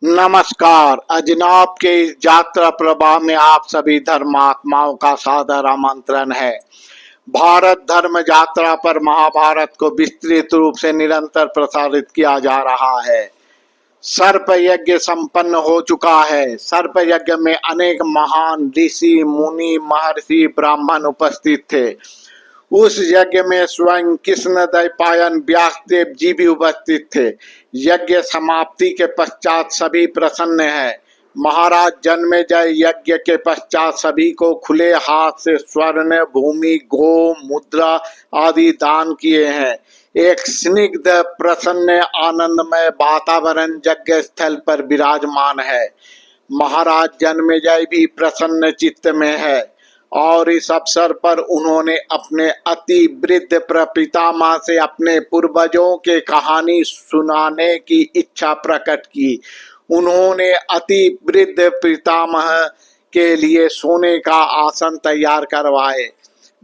नमस्कार। अजनब के इस यात्रा प्रवाह में आप सभी धर्मात्माओं का सादर आमंत्रण है। भारत धर्म यात्रा पर महाभारत को विस्तृत रूप से निरंतर प्रसारित किया जा रहा है। सर्प यज्ञ संपन्न हो चुका है। सर्प यज्ञ में अनेक महान ऋषि मुनि महर्षि ब्राह्मण उपस्थित थे। उस यज्ञ में स्वयं कृष्ण द्वैपायन व्यासदेव जी भी उपस्थित थे। यज्ञ समाप्ति के पश्चात सभी प्रसन्न हैं। महाराज जन्मेजय यज्ञ के पश्चात सभी को खुले हाथ से स्वर्ण भूमि गो मुद्रा आदि दान किए हैं। एक स्निग्ध प्रसन्न आनंदमय वातावरण यज्ञ स्थल पर विराजमान है। महाराज जन्मेजय भी प्रसन्न चित्त में है और इस अवसर पर उन्होंने अपने अति वृद्ध प्रपितामह से अपने पूर्वजों के कहानी सुनाने की इच्छा प्रकट की। उन्होंने अति वृद्ध पितामह के लिए सोने का आसन तैयार करवाए।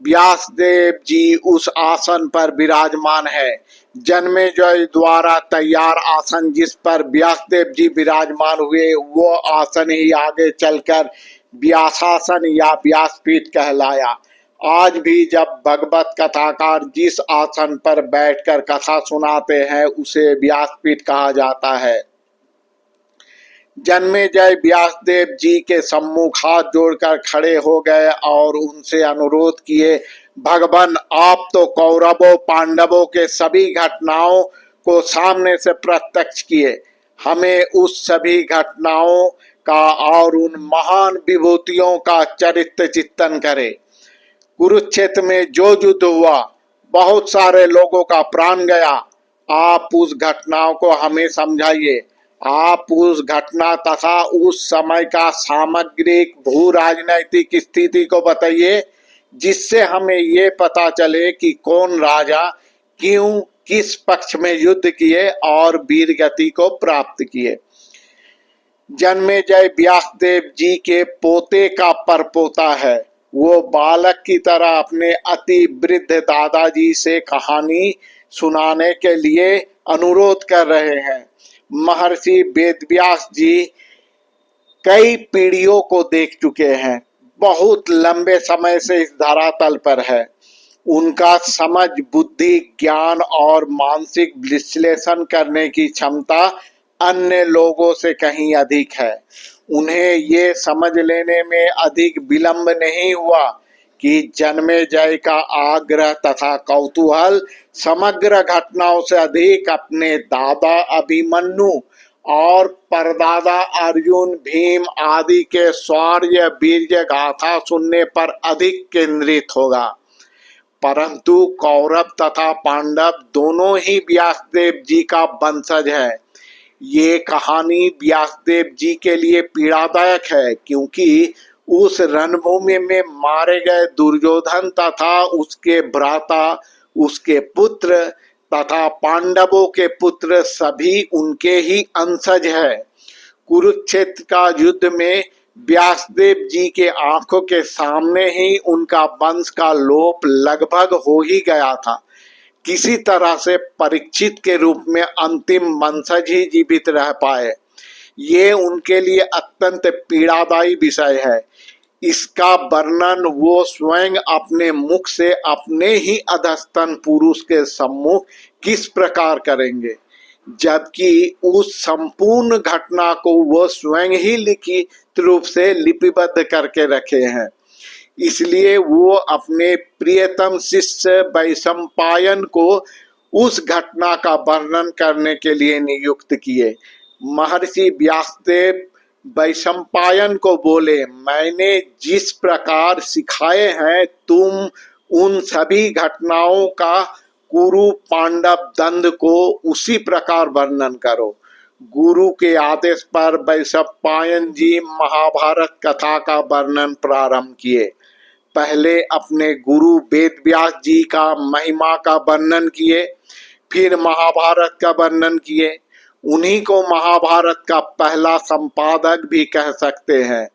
व्यासदेव जी उस आसन पर विराजमान है। जन्मेजय द्वारा तैयार आसन जिस पर व्यासदेव जी विराजमान हुए वो आसन ही आगे चलकर व्यासासन या व्यासपीठ कहलाया। आज भी जब भगवत कथाकार जिस आसन पर बैठकर कथा सुनाते हैं उसे व्यासपीठ कहा जाता है। जन्मेजय व्यासदेव जी के सम्मुख हाथ जोड़कर खड़े हो गए और उनसे अनुरोध किए, भगवान आप तो कौरवों पांडवों के सभी घटनाओं को सामने से प्रत्यक्ष किए। हमें उस सभी घटनाओं का और उन महान विभूतियों का चरित्र चिंतन करें। कुरुक्षेत्र में जो युद्ध हुआ बहुत सारे लोगों का प्राण गया। आप उस घटनाओं को हमें समझाइए। आप उस घटना तथा उस समय का सामग्रिक भू राजनैतिक स्थिति को बताइए जिससे हमें ये पता चले कि कौन राजा क्यों किस पक्ष में युद्ध किए और वीर गति को प्राप्त किए। जन्मेजय व्यासदेव जी के पोते का परपोता है। वो बालक की तरह अपने अति वृद्ध दादाजी से कहानी सुनाने के लिए अनुरोध कर रहे हैं। महर्षि वेदव्यास जी कई पीढ़ियों को देख चुके हैं। बहुत लंबे समय से इस धरातल पर है। उनका समझ बुद्धि ज्ञान और मानसिक विश्लेषण करने की क्षमता अन्य लोगों से कहीं अधिक है। उन्हें ये समझ लेने में अधिक विलंब नहीं हुआ कि जन्मेजय का आग्रह तथा कौतूहल समग्र घटनाओं से अधिक अपने दादा अभिमन्यु और परदादा अर्जुन भीम आदि के शौर्य वीर्य गाथा सुनने पर अधिक केंद्रित होगा। परंतु कौरव तथा पांडव दोनों ही व्यासदेव जी का वंशज है। ये कहानी व्यासदेव जी के लिए पीड़ादायक है क्योंकि उस रणभूमि में मारे गए दुर्योधन तथा उसके भ्राता उसके पुत्र तथा पांडवों के पुत्र सभी उनके ही अंशज है। कुरुक्षेत्र का युद्ध में व्यासदेव जी के आंखों के सामने ही उनका वंश का लोप लगभग हो ही गया था। किसी तरह से परीक्षित के रूप में अंतिम वंशज ही जीवित रह पाए। ये उनके लिए अत्यंत पीड़ादायी विषय है। इसका वर्णन वो स्वयं अपने मुख से अपने ही अधस्तन पुरुष के सम्मुख किस प्रकार करेंगे, जबकि उस संपूर्ण घटना को वो स्वयं ही लिखित रूप से लिपिबद्ध करके रखे हैं। इसलिए वो अपने प्रियतम शिष्य वैशंपायन को उस घटना का वर्णन करने के लिए नियुक्त किए। महर्षि व्यासदेव वैशंपायन को बोले, मैंने जिस प्रकार सिखाए हैं तुम उन सभी घटनाओं का कुरु पांडव दंड को उसी प्रकार वर्णन करो। गुरु के आदेश पर वैशंपायन जी महाभारत कथा का वर्णन प्रारंभ किए। पहले अपने गुरु वेदव्यास जी का महिमा का वर्णन किए, फिर महाभारत का वर्णन किए। उन्हीं को महाभारत का पहला संपादक भी कह सकते हैं।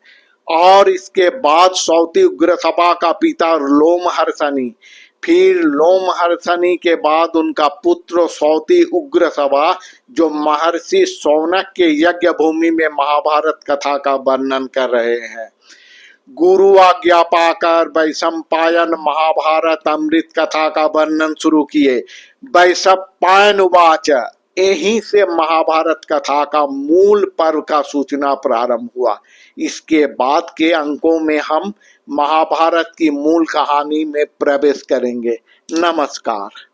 और इसके बाद सौती उग्र सभा का पिता लोमहर्षणी फिर लोमहर्षणी के बाद उनका पुत्र सौती उग्र सभा, जो महर्षि शौनक के यज्ञ भूमि में महाभारत कथा का वर्णन कर रहे हैं। गुरु आज्ञा पाकर वैशंपायन महाभारत अमृत कथा का वर्णन शुरू किए। वैशंपायन उवाच, यहीं से महाभारत कथा का मूल पर्व का सूचना प्रारंभ हुआ। इसके बाद के अंकों में हम महाभारत की मूल कहानी में प्रवेश करेंगे। नमस्कार।